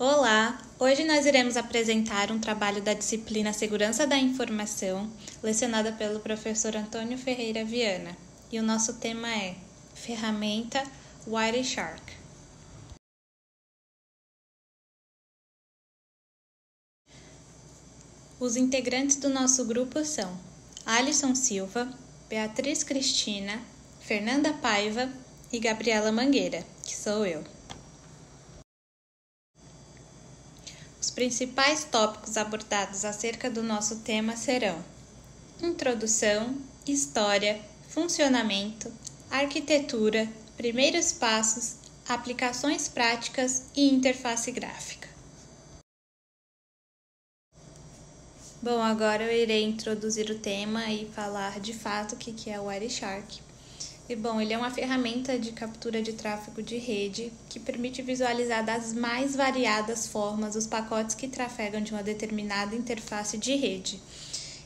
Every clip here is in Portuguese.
Olá! Hoje nós iremos apresentar um trabalho da disciplina Segurança da Informação, lecionada pelo professor Antônio Ferreira Viana. E o nosso tema é Ferramenta Wireshark. Os integrantes do nosso grupo são Alisson Silva, Beatriz Cristina, Fernanda Paiva e Gabriela Mangueira, que sou eu. Os principais tópicos abordados acerca do nosso tema serão introdução, história, funcionamento, arquitetura, primeiros passos, aplicações práticas e interface gráfica. Bom, agora eu irei introduzir o tema e falar de fato o que é o Wireshark. E bom, ele é uma ferramenta de captura de tráfego de rede que permite visualizar das mais variadas formas os pacotes que trafegam de uma determinada interface de rede.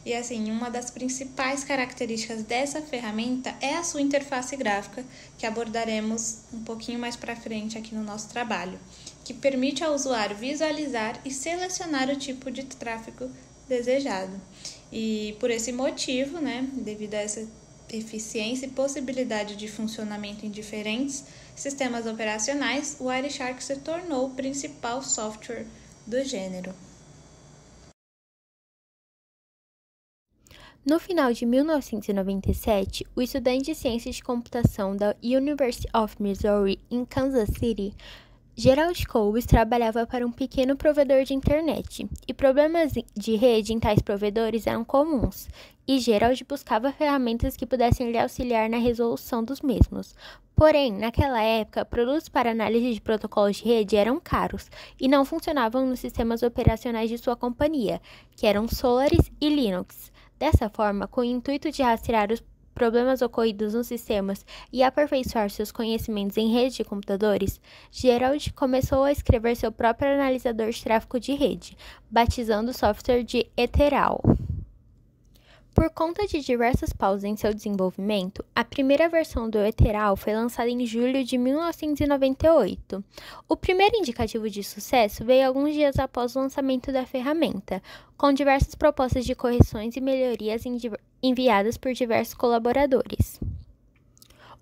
E assim, uma das principais características dessa ferramenta é a sua interface gráfica, que abordaremos um pouquinho mais para frente aqui no nosso trabalho, que permite ao usuário visualizar e selecionar o tipo de tráfego desejado. E por esse motivo, devido a essa eficiência e possibilidade de funcionamento em diferentes sistemas operacionais, o Wireshark se tornou o principal software do gênero. No final de 1997, o estudante de ciências de computação da University of Missouri, em Kansas City, Gerald Coles, trabalhava para um pequeno provedor de internet, e problemas de rede em tais provedores eram comuns, e Gerald buscava ferramentas que pudessem lhe auxiliar na resolução dos mesmos. Porém, naquela época, produtos para análise de protocolos de rede eram caros e não funcionavam nos sistemas operacionais de sua companhia, que eram Solaris e Linux. Dessa forma, com o intuito de rastrear os problemas ocorridos nos sistemas e aperfeiçoar seus conhecimentos em redes de computadores, Gerald começou a escrever seu próprio analisador de tráfego de rede, batizando o software de Ethereal. Por conta de diversas pausas em seu desenvolvimento, a primeira versão do Ethereal foi lançada em julho de 1998. O primeiro indicativo de sucesso veio alguns dias após o lançamento da ferramenta, com diversas propostas de correções e melhorias enviadas por diversos colaboradores.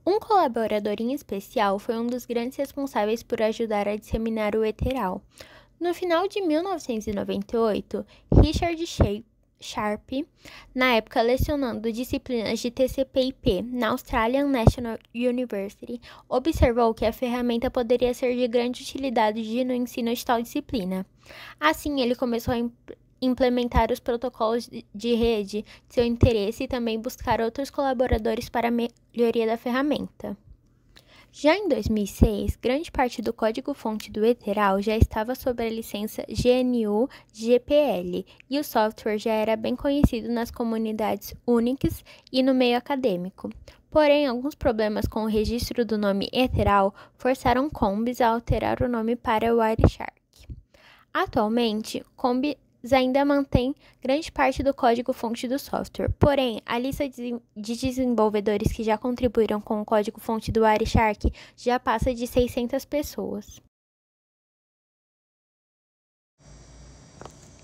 Um colaborador em especial foi um dos grandes responsáveis por ajudar a disseminar o Ethereal. No final de 1998, Richard Sharp, na época lecionando disciplinas de TCP/IP na Australian National University, observou que a ferramenta poderia ser de grande utilidade no ensino de tal disciplina. Assim, ele começou a implementar os protocolos de rede de seu interesse e também buscar outros colaboradores para a melhoria da ferramenta. Já em 2006, grande parte do código-fonte do Ethereal já estava sob a licença GNU-GPL e o software já era bem conhecido nas comunidades Unix e no meio acadêmico. Porém, alguns problemas com o registro do nome Ethereal forçaram Combs a alterar o nome para Wireshark. Atualmente, Combs ainda mantém grande parte do código-fonte do software, porém, a lista de desenvolvedores que já contribuíram com o código-fonte do Wireshark já passa de 600 pessoas.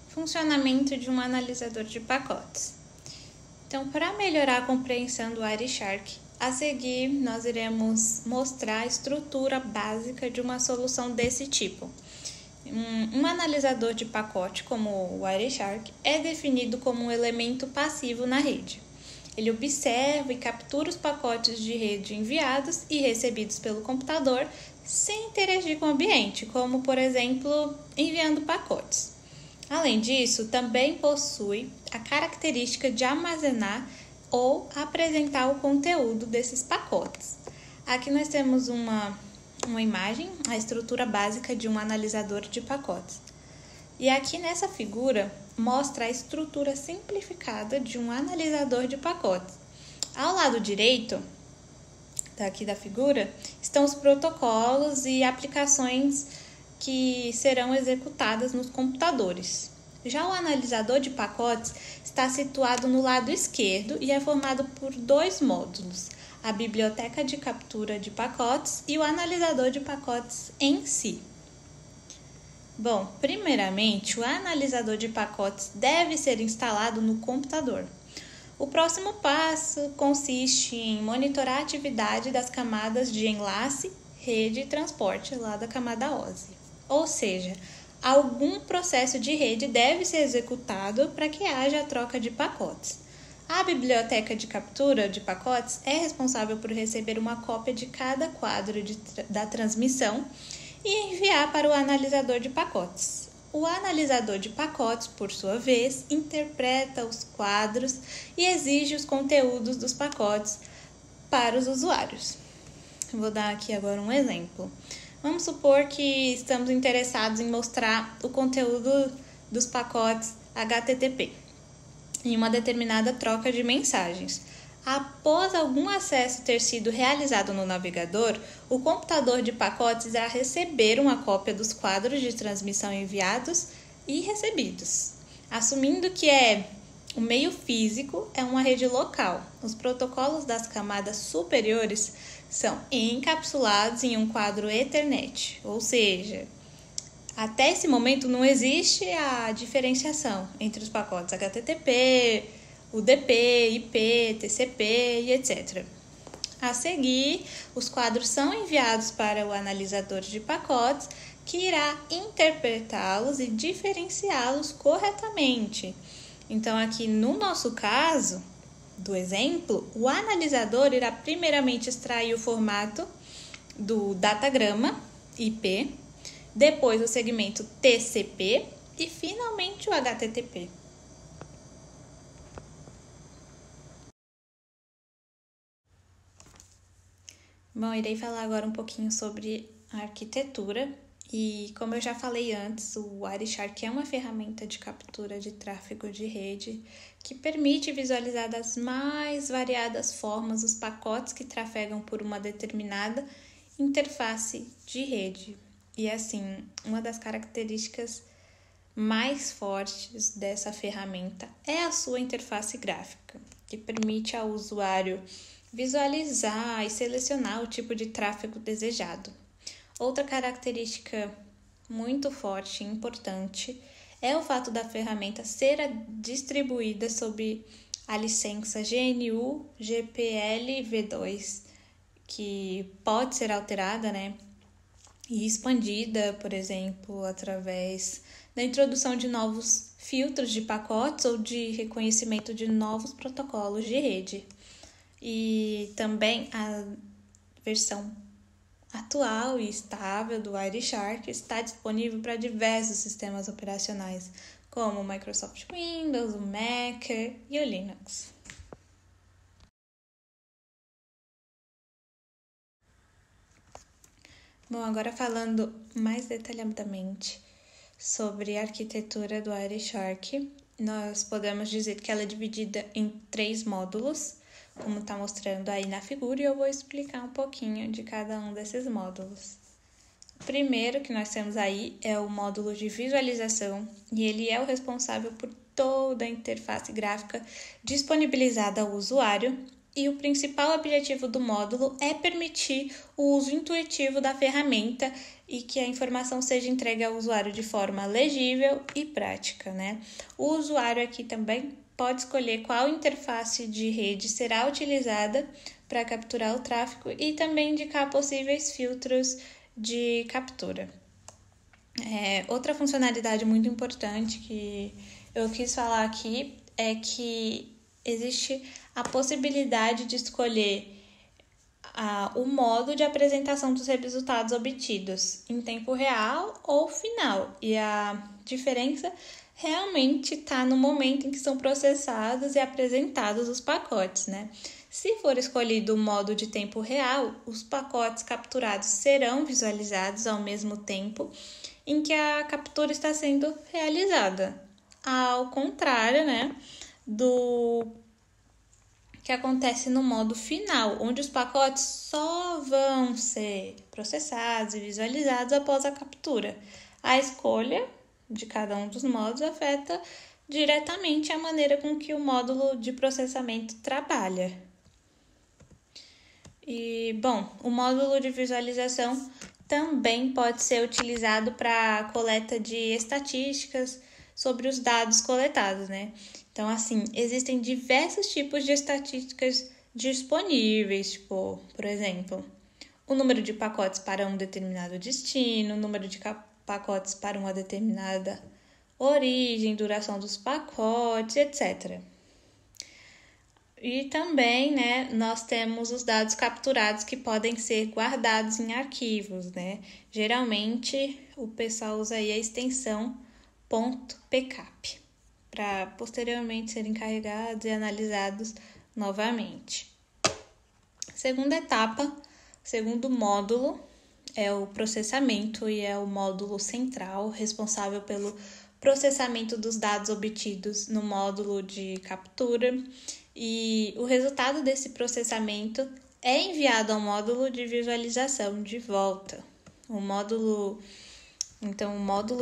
Funcionamento de um analisador de pacotes. Então, para melhorar a compreensão do Wireshark, a seguir nós iremos mostrar a estrutura básica de uma solução desse tipo. Um analisador de pacote, como o Wireshark, é definido como um elemento passivo na rede. Ele observa e captura os pacotes de rede enviados e recebidos pelo computador sem interagir com o ambiente, como, por exemplo, enviando pacotes. Além disso, também possui a característica de armazenar ou apresentar o conteúdo desses pacotes. Aqui nós temos uma imagem, a estrutura básica de um analisador de pacotes. E aqui nessa figura mostra a estrutura simplificada de um analisador de pacotes. Ao lado direito, daqui da figura, estão os protocolos e aplicações que serão executadas nos computadores. Já o analisador de pacotes está situado no lado esquerdo e é formado por dois módulos: a biblioteca de captura de pacotes e o analisador de pacotes em si. Bom, primeiramente, o analisador de pacotes deve ser instalado no computador. O próximo passo consiste em monitorar a atividade das camadas de enlace, rede e transporte lá da camada OSI. Ou seja, algum processo de rede deve ser executado para que haja a troca de pacotes. A biblioteca de captura de pacotes é responsável por receber uma cópia de cada quadro da transmissão e enviar para o analisador de pacotes. O analisador de pacotes, por sua vez, interpreta os quadros e exige os conteúdos dos pacotes para os usuários. Vou dar aqui agora um exemplo. Vamos supor que estamos interessados em mostrar o conteúdo dos pacotes HTTP em uma determinada troca de mensagens. Após algum acesso ter sido realizado no navegador, o computador de pacotes irá receber uma cópia dos quadros de transmissão enviados e recebidos. Assumindo que o meio físico é uma rede local, os protocolos das camadas superiores são encapsulados em um quadro Ethernet, ou seja, até esse momento não existe a diferenciação entre os pacotes HTTP, UDP, IP, TCP e etc. A seguir, os quadros são enviados para o analisador de pacotes, que irá interpretá-los e diferenciá-los corretamente. Então, aqui no nosso caso do exemplo, o analisador irá primeiramente extrair o formato do datagrama IP, depois o segmento TCP e finalmente o HTTP. Bom, irei falar agora um pouquinho sobre a arquitetura e, como eu já falei antes, o Wireshark é uma ferramenta de captura de tráfego de rede que permite visualizar das mais variadas formas os pacotes que trafegam por uma determinada interface de rede. E assim, uma das características mais fortes dessa ferramenta é a sua interface gráfica, que permite ao usuário visualizar e selecionar o tipo de tráfego desejado. Outra característica muito forte e importante é o fato da ferramenta ser distribuída sob a licença GNU GPL v2, que pode ser alterada, e expandida, por exemplo, através da introdução de novos filtros de pacotes ou de reconhecimento de novos protocolos de rede. E também a versão atual e estável do Wireshark está disponível para diversos sistemas operacionais, como o Microsoft Windows, o Mac e o Linux. Bom, agora falando mais detalhadamente sobre a arquitetura do Wireshark, nós podemos dizer que ela é dividida em 3 módulos, como está mostrando aí na figura, e eu vou explicar um pouquinho de cada um desses módulos. O primeiro que nós temos aí é o módulo de visualização, e ele é o responsável por toda a interface gráfica disponibilizada ao usuário, e o principal objetivo do módulo é permitir o uso intuitivo da ferramenta e que a informação seja entregue ao usuário de forma legível e prática, O usuário aqui também pode escolher qual interface de rede será utilizada para capturar o tráfego e também indicar possíveis filtros de captura. Outra funcionalidade muito importante que eu quis falar aqui é que existe a possibilidade de escolher o modo de apresentação dos resultados obtidos em tempo real ou final. E a diferença realmente está no momento em que são processados e apresentados os pacotes, Se for escolhido o modo de tempo real, os pacotes capturados serão visualizados ao mesmo tempo em que a captura está sendo realizada. Ao contrário, do que acontece no modo final, onde os pacotes só vão ser processados e visualizados após a captura. A escolha de cada um dos modos afeta diretamente a maneira com que o módulo de processamento trabalha. E, bom, o módulo de visualização também pode ser utilizado para coleta de estatísticas sobre os dados coletados, né? Então, assim, existem diversos tipos de estatísticas disponíveis, tipo, por exemplo, o número de pacotes para um determinado destino, o número de pacotes para uma determinada origem, duração dos pacotes, etc. E também, né, nós temos os dados capturados que podem ser guardados em arquivos, né? Geralmente, o pessoal usa aí a extensão .pcap para posteriormente serem carregados e analisados novamente. Segunda etapa, segundo módulo, é o processamento e é o módulo central responsável pelo processamento dos dados obtidos no módulo de captura. E o resultado desse processamento é enviado ao módulo de visualização de volta. O módulo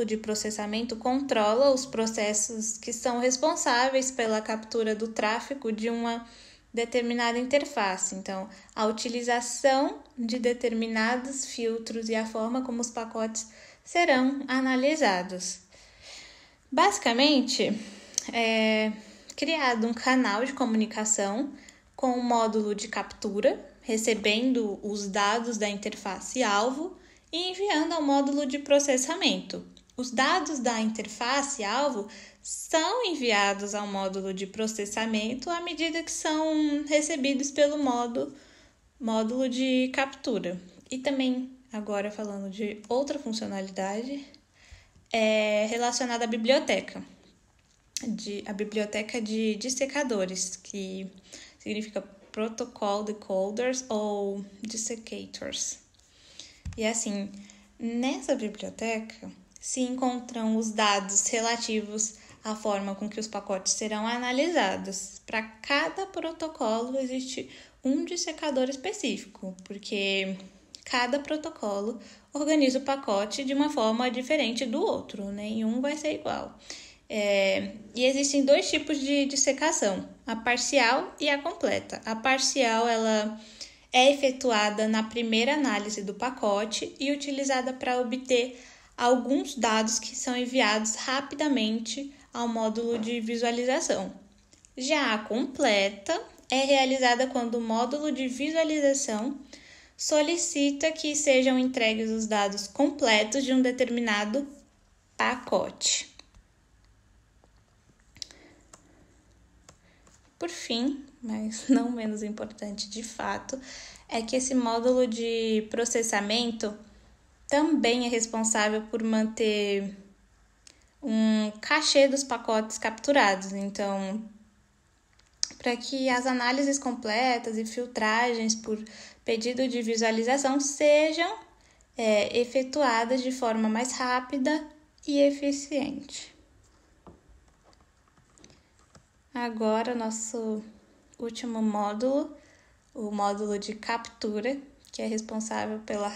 de processamento controla os processos que são responsáveis pela captura do tráfego de uma determinada interface. Então, a utilização de determinados filtros e a forma como os pacotes serão analisados. Basicamente, criado um canal de comunicação com o módulo de captura, recebendo os dados da interface alvo e enviando ao módulo de processamento. Os dados da interface alvo são enviados ao módulo de processamento à medida que são recebidos pelo módulo de captura. E também, agora falando de outra funcionalidade, relacionada à biblioteca. A biblioteca de dissecadores, que significa Protocol Decoders ou Dissecators. E assim, nessa biblioteca se encontram os dados relativos à forma com que os pacotes serão analisados. Para cada protocolo existe um dissecador específico, porque cada protocolo organiza o pacote de uma forma diferente do outro, nenhum vai ser igual. E existem dois tipos de dissecação, a parcial e a completa. A parcial, ela é efetuada na primeira análise do pacote e utilizada para obter alguns dados que são enviados rapidamente ao módulo de visualização. Já a completa é realizada quando o módulo de visualização solicita que sejam entregues os dados completos de um determinado pacote. Por fim, mas não menos importante de fato, é que esse módulo de processamento também é responsável por manter um cachê dos pacotes capturados. Então, para que as análises completas e filtragens por pedido de visualização sejam efetuadas de forma mais rápida e eficiente. Agora, nosso último módulo, o módulo de captura, que é responsável pela,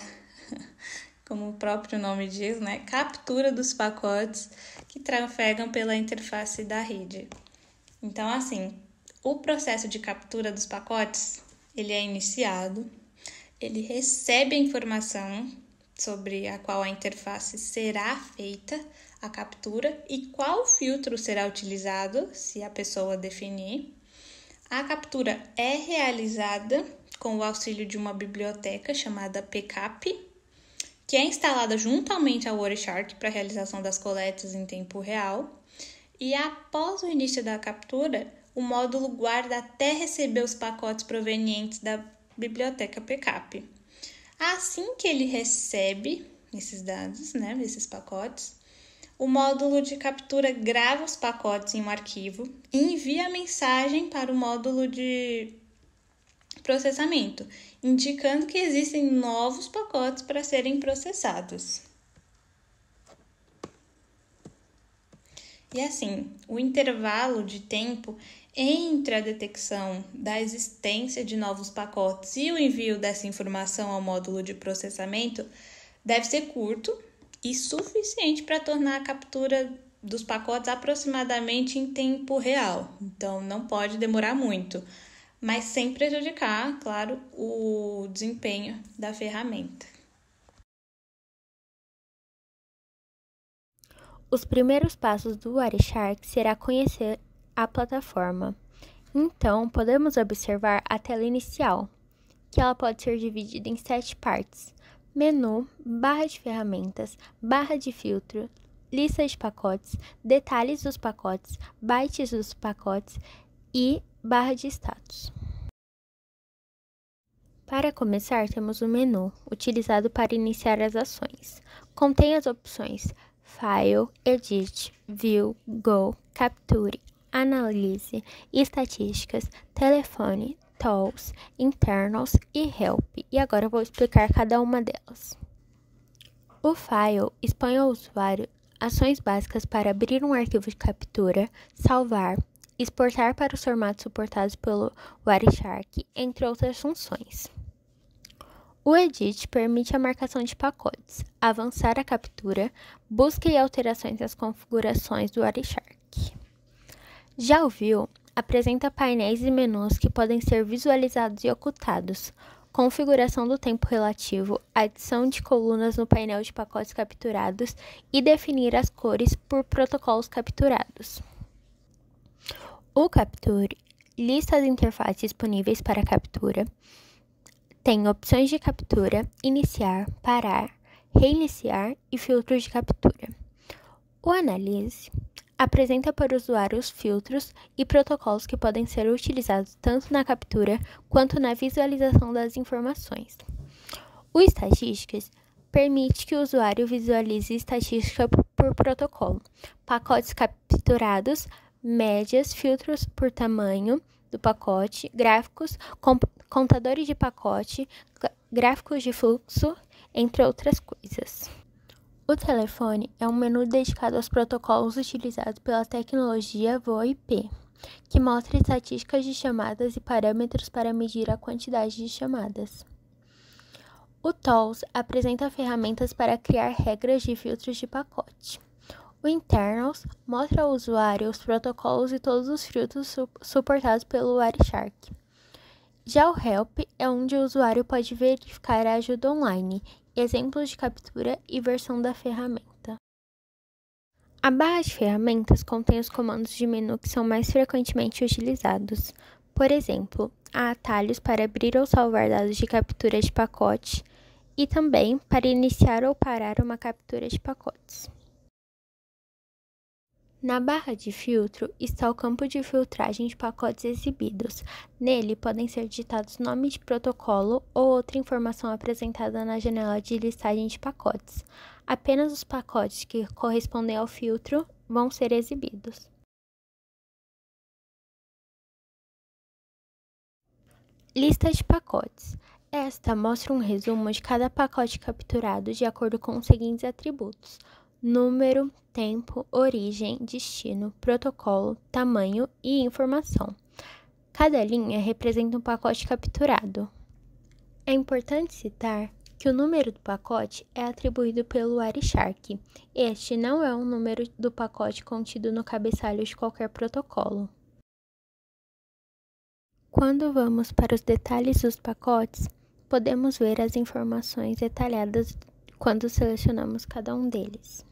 como o próprio nome diz, né, captura dos pacotes que trafegam pela interface da rede. Então, assim, o processo de captura dos pacotes, ele é iniciado, ele recebe a informação sobre a qual a interface será feita a captura e qual filtro será utilizado, se a pessoa definir. A captura é realizada com o auxílio de uma biblioteca chamada PCAP, que é instalada juntamente ao Wireshark para a realização das coletas em tempo real. E após o início da captura, o módulo guarda até receber os pacotes provenientes da biblioteca PCAP. Assim que ele recebe esses dados, né, esses pacotes, o módulo de captura grava os pacotes em um arquivo e envia a mensagem para o módulo de processamento, indicando que existem novos pacotes para serem processados. E assim, o intervalo de tempo entre a detecção da existência de novos pacotes e o envio dessa informação ao módulo de processamento deve ser curto e suficiente para tornar a captura dos pacotes aproximadamente em tempo real. Então, não pode demorar muito, mas sem prejudicar, claro, o desempenho da ferramenta. Os primeiros passos do Wireshark será conhecer a plataforma. Então, podemos observar a tela inicial, que ela pode ser dividida em 7 partes: menu, barra de ferramentas, barra de filtro, lista de pacotes, detalhes dos pacotes, bytes dos pacotes e barra de status. Para começar, temos o menu, utilizado para iniciar as ações. Contém as opções File, Edit, View, Go, Capture, Analise, Estatísticas, Telefone, Tools, Internals e Help. E agora eu vou explicar cada uma delas. O File expõe ao usuário ações básicas para abrir um arquivo de captura, salvar, exportar para os formatos suportados pelo Wireshark, entre outras funções. O Edit permite a marcação de pacotes, avançar a captura, busca e alterações das configurações do Wireshark. Já o View apresenta painéis e menus que podem ser visualizados e ocultados, configuração do tempo relativo, adição de colunas no painel de pacotes capturados e definir as cores por protocolos capturados. O Capture lista as interfaces disponíveis para captura. Tem opções de captura, iniciar, parar, reiniciar e filtros de captura. O Analise apresenta para o usuário os filtros e protocolos que podem ser utilizados tanto na captura quanto na visualização das informações. O Estatísticas permite que o usuário visualize estatística por protocolo, pacotes capturados, médias, filtros por tamanho do pacote, gráficos, contadores de pacote, gráficos de fluxo, entre outras coisas. O telefone é um menu dedicado aos protocolos utilizados pela tecnologia VoIP, que mostra estatísticas de chamadas e parâmetros para medir a quantidade de chamadas. O Tools apresenta ferramentas para criar regras de filtros de pacote. O Internals mostra ao usuário os protocolos e todos os filtros suportados pelo Wireshark. Já o Help é onde o usuário pode verificar a ajuda online, exemplos de captura e versão da ferramenta. A barra de ferramentas contém os comandos de menu que são mais frequentemente utilizados. Por exemplo, há atalhos para abrir ou salvar dados de captura de pacote e também para iniciar ou parar uma captura de pacotes. Na barra de filtro está o campo de filtragem de pacotes exibidos. Nele podem ser digitados nome de protocolo ou outra informação apresentada na janela de listagem de pacotes. Apenas os pacotes que correspondem ao filtro vão ser exibidos. Lista de pacotes. Esta mostra um resumo de cada pacote capturado de acordo com os seguintes atributos: número, tempo, origem, destino, protocolo, tamanho e informação. Cada linha representa um pacote capturado. É importante citar que o número do pacote é atribuído pelo Wireshark. Este não é um número do pacote contido no cabeçalho de qualquer protocolo. Quando vamos para os detalhes dos pacotes, podemos ver as informações detalhadas quando selecionamos cada um deles.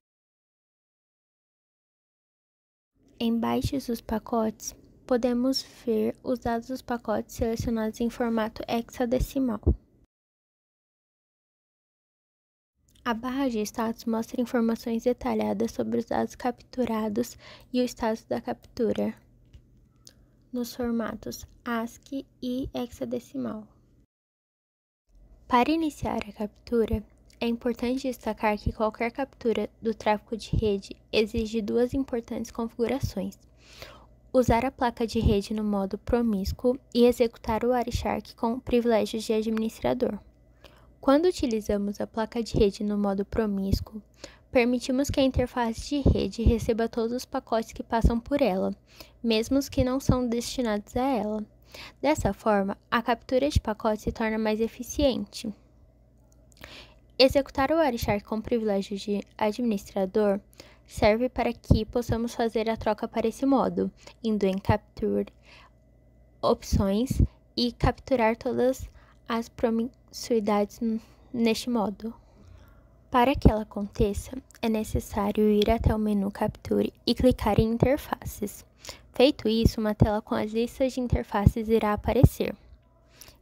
Em bytes dos pacotes, podemos ver os dados dos pacotes selecionados em formato hexadecimal. A barra de status mostra informações detalhadas sobre os dados capturados e o status da captura, nos formatos ASCII e hexadecimal. Para iniciar a captura, é importante destacar que qualquer captura do tráfego de rede exige duas importantes configurações: usar a placa de rede no modo promíscuo e executar o Wireshark com privilégios de administrador. Quando utilizamos a placa de rede no modo promíscuo, permitimos que a interface de rede receba todos os pacotes que passam por ela, mesmo os que não são destinados a ela. Dessa forma, a captura de pacotes se torna mais eficiente. Executar o Wireshark com privilégio de administrador serve para que possamos fazer a troca para esse modo, indo em Capture, Opções e capturar todas as promiscuidades neste modo. Para que ela aconteça, é necessário ir até o menu Capture e clicar em Interfaces. Feito isso, uma tela com as listas de interfaces irá aparecer.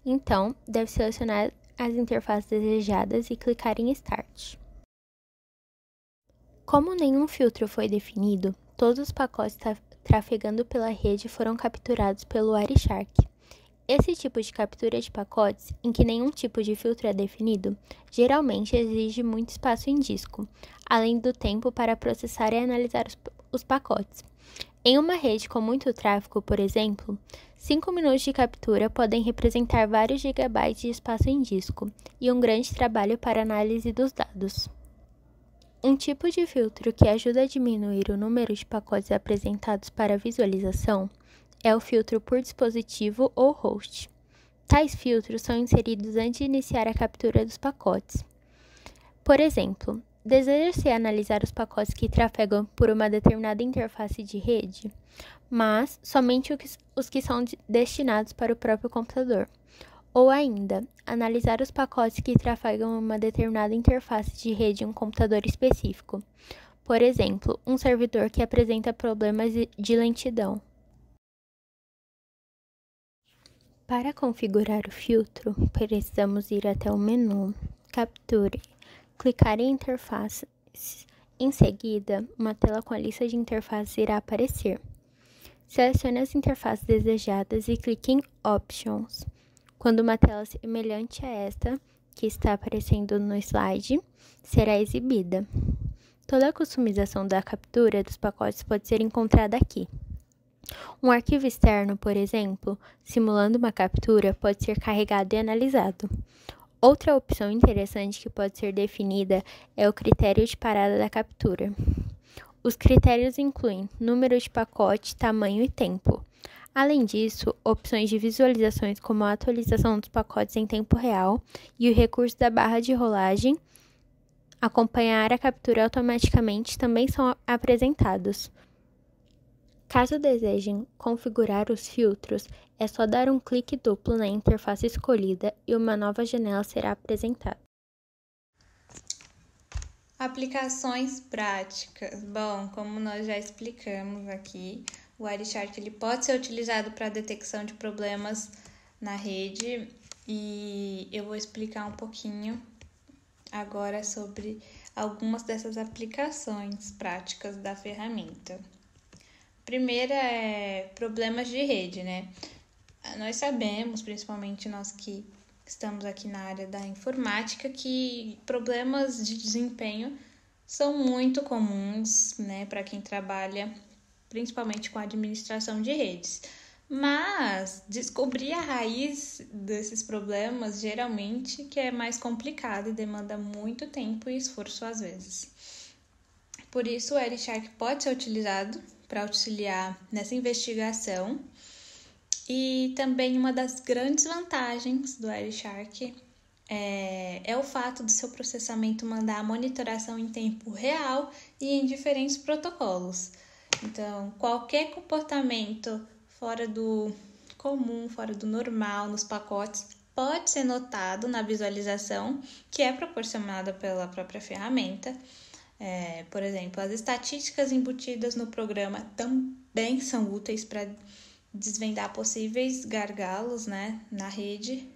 Então, deve selecionar as interfaces desejadas e clicar em Start. Como nenhum filtro foi definido, todos os pacotes trafegando pela rede foram capturados pelo Wireshark. Esse tipo de captura de pacotes, em que nenhum tipo de filtro é definido, geralmente exige muito espaço em disco, além do tempo para processar e analisar os pacotes. Em uma rede com muito tráfego, por exemplo, 5 minutos de captura podem representar vários gigabytes de espaço em disco e um grande trabalho para análise dos dados. Um tipo de filtro que ajuda a diminuir o número de pacotes apresentados para visualização é o filtro por dispositivo ou host. Tais filtros são inseridos antes de iniciar a captura dos pacotes. Por exemplo, deseja-se analisar os pacotes que trafegam por uma determinada interface de rede, mas somente os que são destinados para o próprio computador. Ou ainda, analisar os pacotes que trafegam uma determinada interface de rede em um computador específico. Por exemplo, um servidor que apresenta problemas de lentidão. Para configurar o filtro, precisamos ir até o menu Capture, clicar em Interfaces. Em seguida, uma tela com a lista de interfaces irá aparecer. Selecione as interfaces desejadas e clique em Options. Quando uma tela semelhante a esta, que está aparecendo no slide, será exibida. Toda a customização da captura dos pacotes pode ser encontrada aqui. Um arquivo externo, por exemplo, simulando uma captura, pode ser carregado e analisado. Outra opção interessante que pode ser definida é o critério de parada da captura. Os critérios incluem número de pacote, tamanho e tempo. Além disso, opções de visualizações como a atualização dos pacotes em tempo real e o recurso da barra de rolagem, acompanhar a captura automaticamente, também são apresentados. Caso desejem configurar os filtros, é só dar um clique duplo na interface escolhida e uma nova janela será apresentada. Aplicações práticas. Bom, como nós já explicamos aqui, o Wireshark ele pode ser utilizado para a detecção de problemas na rede e eu vou explicar um pouquinho agora sobre algumas dessas aplicações práticas da ferramenta. Primeira é problemas de rede, né? Nós sabemos, principalmente nós que estamos aqui na área da informática, que problemas de desempenho são muito comuns, né, para quem trabalha principalmente com administração de redes. Mas descobrir a raiz desses problemas geralmente que é mais complicado e demanda muito tempo e esforço às vezes. Por isso, o Wireshark pode ser utilizado para auxiliar nessa investigação. E também uma das grandes vantagens do Wireshark é o fato do seu processamento mandar a monitoração em tempo real e em diferentes protocolos. Então, qualquer comportamento fora do comum, fora do normal nos pacotes pode ser notado na visualização que é proporcionada pela própria ferramenta. Por exemplo, as estatísticas embutidas no programa também são úteis para desvendar possíveis gargalos, né, na rede.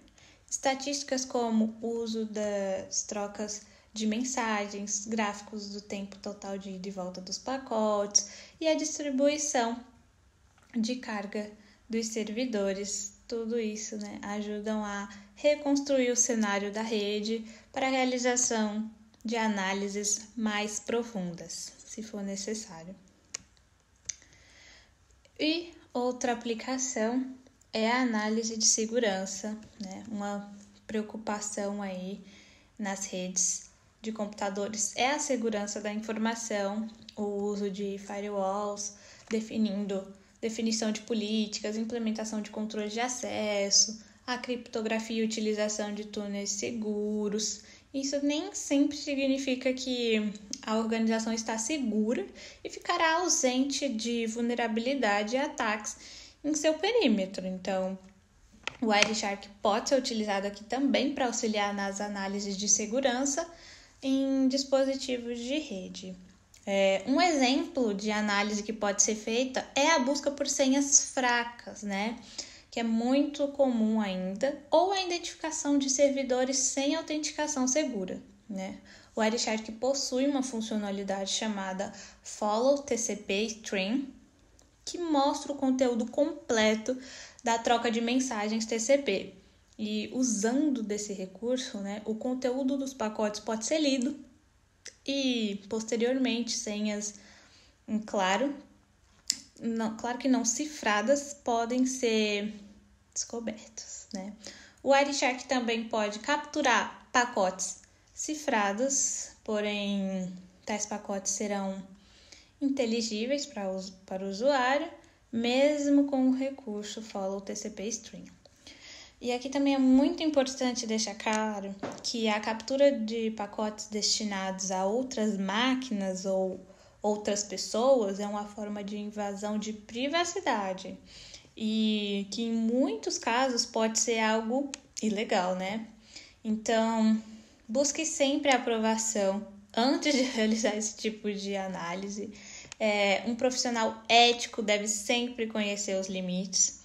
Estatísticas como o uso das trocas de mensagens, gráficos do tempo total de ida e volta dos pacotes e a distribuição de carga dos servidores. Tudo isso, né, ajudam a reconstruir o cenário da rede para a realização de análises mais profundas, se for necessário. E outra aplicação é a análise de segurança, né? Uma preocupação aí nas redes de computadores é a segurança da informação, o uso de firewalls, definição de políticas, implementação de controles de acesso, a criptografia e utilização de túneis seguros. Isso nem sempre significa que a organização está segura e ficará ausente de vulnerabilidade e ataques em seu perímetro. Então, o Wireshark pode ser utilizado aqui também para auxiliar nas análises de segurança, em dispositivos de rede. Um exemplo de análise que pode ser feita é a busca por senhas fracas, né? Que é muito comum ainda, ou a identificação de servidores sem autenticação segura, né? O Wireshark possui uma funcionalidade chamada Follow TCP Stream, que mostra o conteúdo completo da troca de mensagens TCP. E usando desse recurso, né, o conteúdo dos pacotes pode ser lido e, posteriormente, senhas, claro que não cifradas, podem ser descobertas, né? O Wireshark também pode capturar pacotes cifrados, porém, tais pacotes serão inteligíveis para o usuário, mesmo com o recurso Follow TCP Stream. E aqui também é muito importante deixar claro que a captura de pacotes destinados a outras máquinas ou outras pessoas é uma forma de invasão de privacidade e que em muitos casos pode ser algo ilegal, né? Então, busque sempre a aprovação antes de realizar esse tipo de análise. Um profissional ético deve sempre conhecer os limites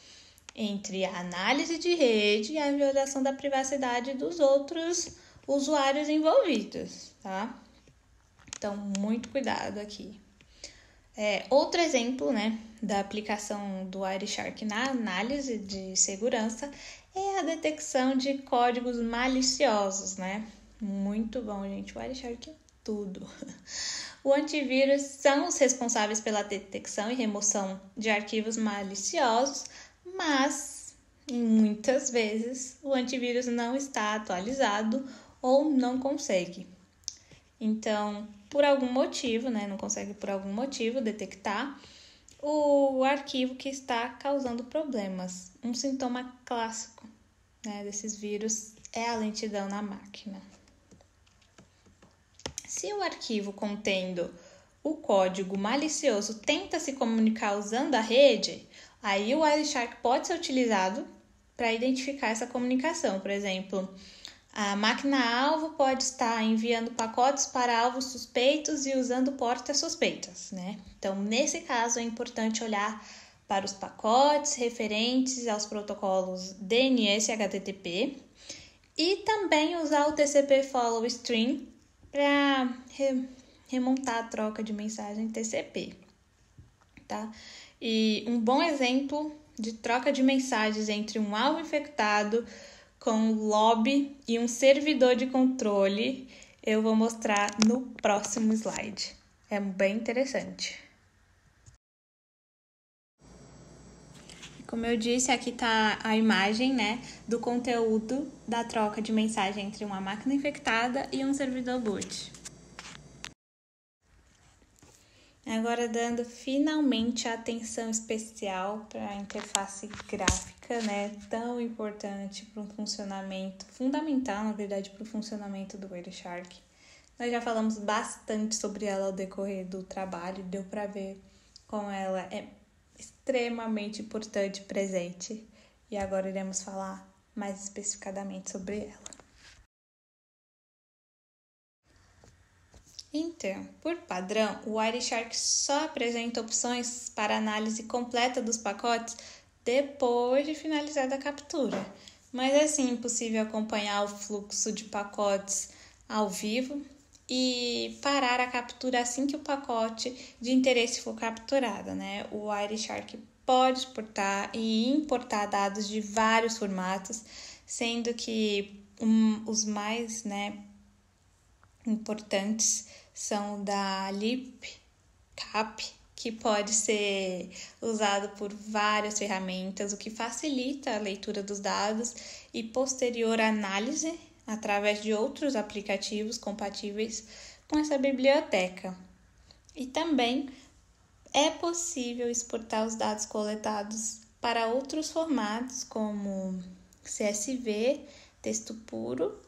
entre a análise de rede e a violação da privacidade dos outros usuários envolvidos, tá? Então, muito cuidado aqui. Outro exemplo, né, da aplicação do Wireshark na análise de segurança é a detecção de códigos maliciosos, né? Muito bom, gente. O Wireshark é tudo. O antivírus são os responsáveis pela detecção e remoção de arquivos maliciosos, mas muitas vezes o antivírus não está atualizado ou não consegue. Então, por algum motivo, né, não consegue por algum motivo detectar o arquivo que está causando problemas. Um sintoma clássico, né, desses vírus é a lentidão na máquina. Se o arquivo contendo o código malicioso tenta se comunicar usando a rede, aí o Wireshark pode ser utilizado para identificar essa comunicação. Por exemplo, a máquina-alvo pode estar enviando pacotes para alvos suspeitos e usando portas suspeitas, né? Então, nesse caso, é importante olhar para os pacotes referentes aos protocolos DNS e HTTP e também usar o TCP Follow Stream para remontar a troca de mensagem TCP, tá? E um bom exemplo de troca de mensagens entre um alvo infectado com um lobby e um servidor de controle eu vou mostrar no próximo slide. É bem interessante. Como eu disse, aqui está a imagem, né, do conteúdo da troca de mensagem entre uma máquina infectada e um servidor boot. Agora dando finalmente a atenção especial para a interface gráfica, né, tão importante para um funcionamento, fundamental na verdade para o funcionamento do Wireshark. Nós já falamos bastante sobre ela ao decorrer do trabalho, deu para ver como ela é extremamente importante e presente. E agora iremos falar mais especificadamente sobre ela. Então, por padrão, o Wireshark só apresenta opções para análise completa dos pacotes depois de finalizar a captura. Mas é sim possível acompanhar o fluxo de pacotes ao vivo e parar a captura assim que o pacote de interesse for capturado, né? O Wireshark pode exportar e importar dados de vários formatos, sendo que os mais, importantes são da libcap, que pode ser usado por várias ferramentas, o que facilita a leitura dos dados e posterior análise através de outros aplicativos compatíveis com essa biblioteca. E também é possível exportar os dados coletados para outros formatos como CSV, texto puro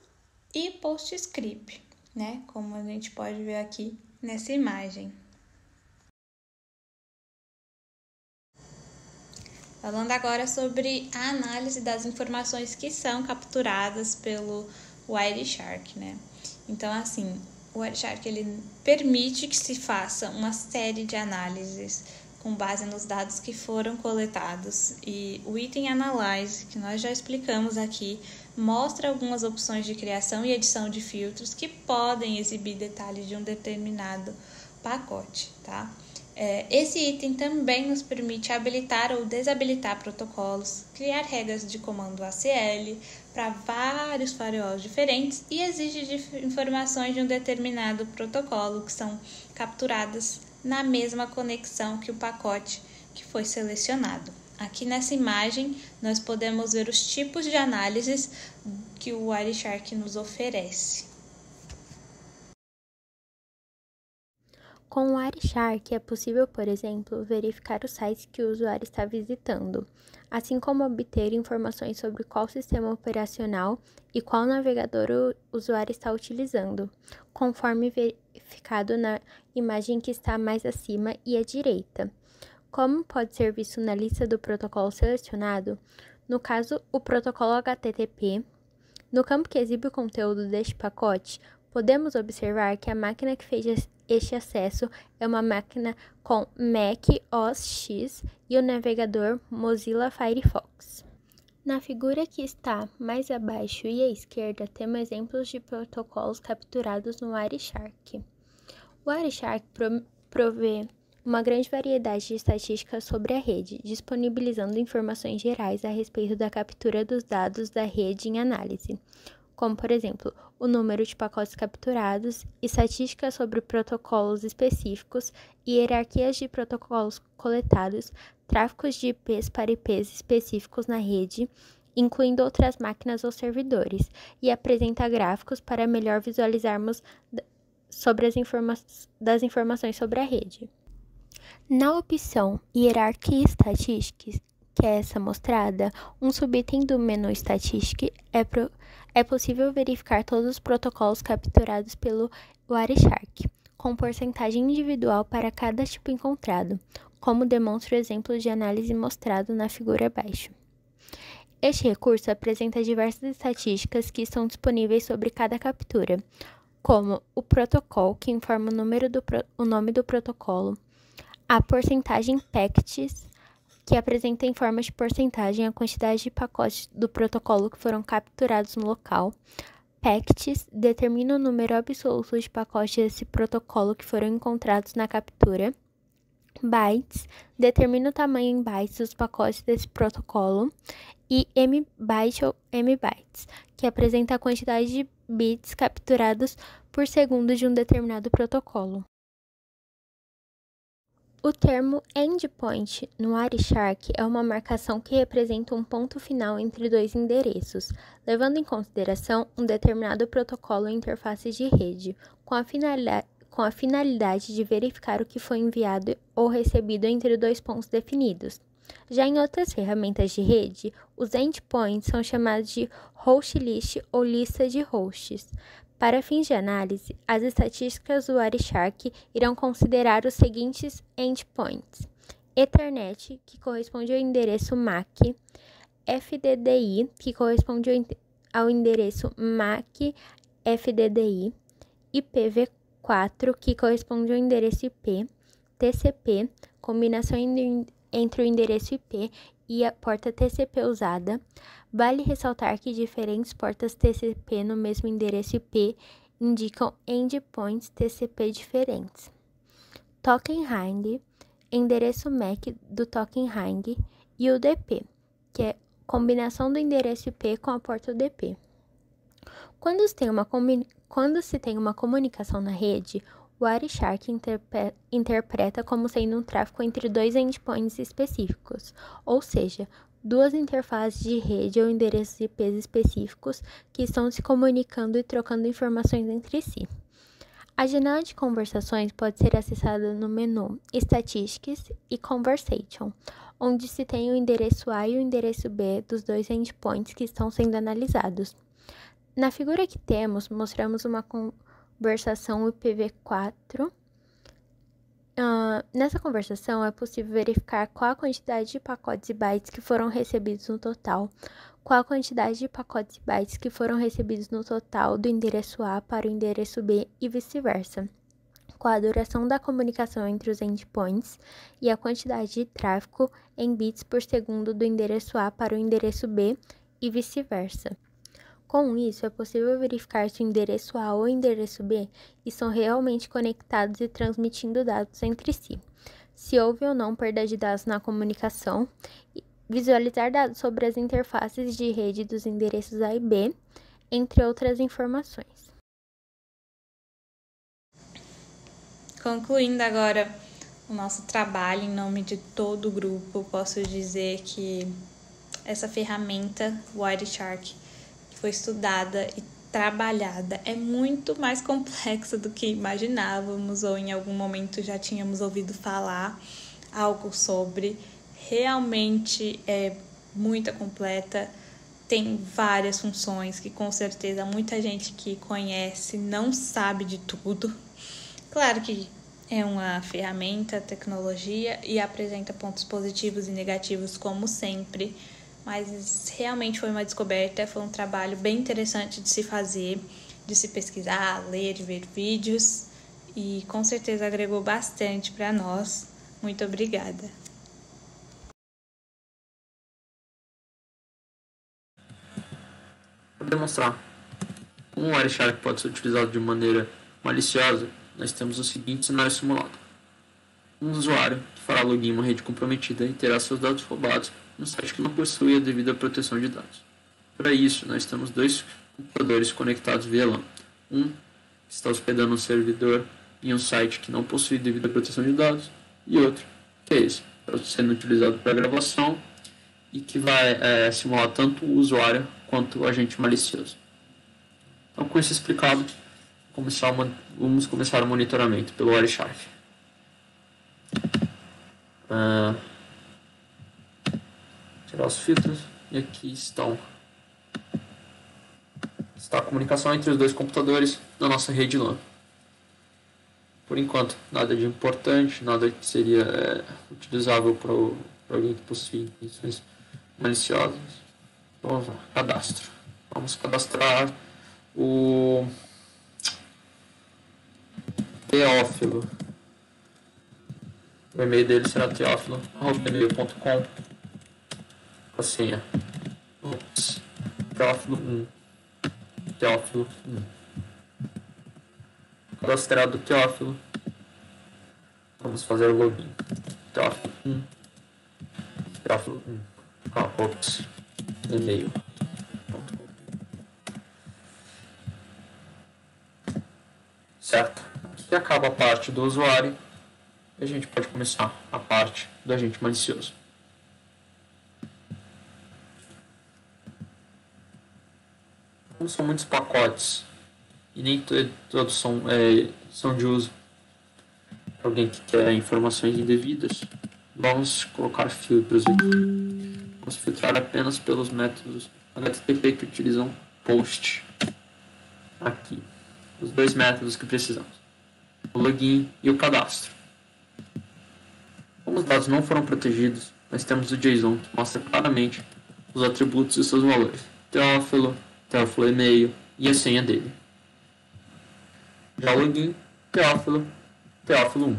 e PostScript, né? Como a gente pode ver aqui nessa imagem. Falando agora sobre a análise das informações que são capturadas pelo Wireshark, né? Então, assim, o Wireshark ele permite que se faça uma série de análises com base nos dados que foram coletados, e o item Analyze, que nós já explicamos aqui, mostra algumas opções de criação e edição de filtros que podem exibir detalhes de um determinado pacote, tá? Esse item também nos permite habilitar ou desabilitar protocolos, criar regras de comando ACL para vários firewalls diferentes e exige informações de um determinado protocolo que são capturadas na mesma conexão que o pacote que foi selecionado. Aqui nessa imagem, nós podemos ver os tipos de análises que o Wireshark nos oferece. Com o Wireshark é possível, por exemplo, verificar os sites que o usuário está visitando, assim como obter informações sobre qual sistema operacional e qual navegador o usuário está utilizando, conforme verificado na imagem que está mais acima e à direita. Como pode ser visto na lista do protocolo selecionado, no caso, o protocolo HTTP, no campo que exibe o conteúdo deste pacote, podemos observar que a máquina que fez este acesso é uma máquina com Mac OS X e o navegador Mozilla Firefox. Na figura que está mais abaixo e à esquerda, temos exemplos de protocolos capturados no Wireshark. O Wireshark provê uma grande variedade de estatísticas sobre a rede, disponibilizando informações gerais a respeito da captura dos dados da rede em análise, como, por exemplo, o número de pacotes capturados, estatísticas sobre protocolos específicos, hierarquias de protocolos coletados, tráfegos de IPs para IPs específicos na rede, incluindo outras máquinas ou servidores, e apresenta gráficos para melhor visualizarmos sobre das informações sobre a rede. Na opção Hierarchy Statistics, que é essa mostrada, um subitem do menu Statistics é possível verificar todos os protocolos capturados pelo Wireshark, com porcentagem individual para cada tipo encontrado, como demonstra o exemplo de análise mostrado na figura abaixo. Este recurso apresenta diversas estatísticas que estão disponíveis sobre cada captura, como o protocolo, que informa o nome do protocolo, a porcentagem PACTs, que apresenta em forma de porcentagem a quantidade de pacotes do protocolo que foram capturados no local. PACTs determina o número absoluto de pacotes desse protocolo que foram encontrados na captura. Bytes determina o tamanho em bytes dos pacotes desse protocolo. E MByte ou MBytes, que apresenta a quantidade de bits capturados por segundo de um determinado protocolo. O termo endpoint no Wireshark é uma marcação que representa um ponto final entre dois endereços, levando em consideração um determinado protocolo ou interface de rede, com a finalidade de verificar o que foi enviado ou recebido entre dois pontos definidos. Já em outras ferramentas de rede, os endpoints são chamados de host list ou lista de hosts. Para fins de análise, as estatísticas do Wireshark irão considerar os seguintes endpoints: Ethernet, que corresponde ao endereço MAC, FDDI, que corresponde ao endereço MAC FDDI, IPv4, que corresponde ao endereço IP, TCP, combinação entre o endereço IP e a porta TCP usada. Vale ressaltar que diferentes portas TCP no mesmo endereço IP indicam endpoints TCP diferentes. Token ring, endereço MAC do token ring, e UDP, que é combinação do endereço IP com a porta UDP. Quando se tem uma comunicação na rede, o Wireshark interpreta como sendo um tráfego entre dois endpoints específicos, ou seja, duas interfaces de rede ou endereços IPs específicos que estão se comunicando e trocando informações entre si. A janela de conversações pode ser acessada no menu Statistics e Conversation, onde se tem o endereço A e o endereço B dos dois endpoints que estão sendo analisados. Na figura que temos, mostramos uma conversação IPv4 Nessa conversação, é possível verificar qual a quantidade de pacotes e bytes que foram recebidos no total, qual a quantidade de pacotes e bytes que foram recebidos no total do endereço A para o endereço B e vice-versa, qual a duração da comunicação entre os endpoints e a quantidade de tráfego em bits por segundo do endereço A para o endereço B e vice-versa. Com isso, é possível verificar se o endereço A ou o endereço B estão realmente conectados e transmitindo dados entre si, se houve ou não perda de dados na comunicação, visualizar dados sobre as interfaces de rede dos endereços A e B, entre outras informações. Concluindo agora o nosso trabalho em nome de todo o grupo, posso dizer que essa ferramenta, o Wireshark, foi estudada e trabalhada, é muito mais complexa do que imaginávamos ou em algum momento já tínhamos ouvido falar algo sobre. Realmente é muito completa, tem várias funções que com certeza muita gente que conhece não sabe de tudo. Claro que é uma ferramenta, tecnologia e apresenta pontos positivos e negativos como sempre, mas realmente foi uma descoberta, foi um trabalho bem interessante de se fazer, de se pesquisar, ler, ver vídeos e com certeza agregou bastante para nós. Muito obrigada. Para demonstrar como o Wireshark pode ser utilizado de maneira maliciosa, nós temos o seguinte cenário simulado. Um usuário que fará login em uma rede comprometida e terá seus dados roubados no site que não possui a devida proteção de dados. Para isso, nós temos dois computadores conectados via LAN. Um que está hospedando um servidor em um site que não possui devida proteção de dados, e outro que é esse, está sendo utilizado para gravação e que vai simular tanto o usuário quanto o agente malicioso. Então, com isso explicado, vamos começar o monitoramento pelo Wireshark. Tirar os filtros e aqui está a comunicação entre os dois computadores na nossa rede LAN. Por enquanto, nada de importante, nada que seria utilizável para alguém que possui intenções maliciosas. Vamos lá, cadastro. Vamos cadastrar o Teófilo. O e-mail dele será teófilo@gmail.com. A senha. Teófilo 1. Teófilo 1. Cadastrado Teófilo. Vamos fazer o login. Teófilo 1. Teófilo 1. E-mail. Certo? Aqui acaba a parte do usuário e a gente pode começar a parte do agente malicioso. Como são muitos pacotes e nem todos são de uso para alguém que quer informações indevidas, vamos colocar filtros aqui. Vamos filtrar apenas pelos métodos HTTP que utilizam POST. Aqui, os dois métodos que precisamos, o login e o cadastro. Como os dados não foram protegidos, nós temos o JSON que mostra claramente os atributos e seus valores. Teófilo e-mail e a senha dele. Já o login, Teófilo 1.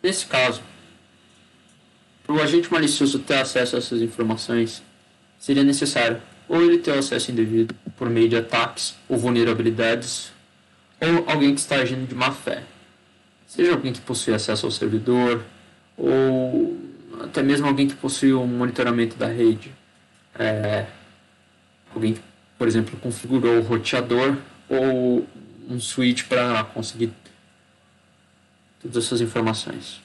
Nesse caso, para o agente malicioso ter acesso a essas informações, seria necessário ou ele ter acesso indevido por meio de ataques ou vulnerabilidades, ou alguém que está agindo de má fé. Seja alguém que possui acesso ao servidor, ou até mesmo alguém que possui um monitoramento da rede. Alguém que, por exemplo, configurou o roteador ou um switch para conseguir todas essas informações.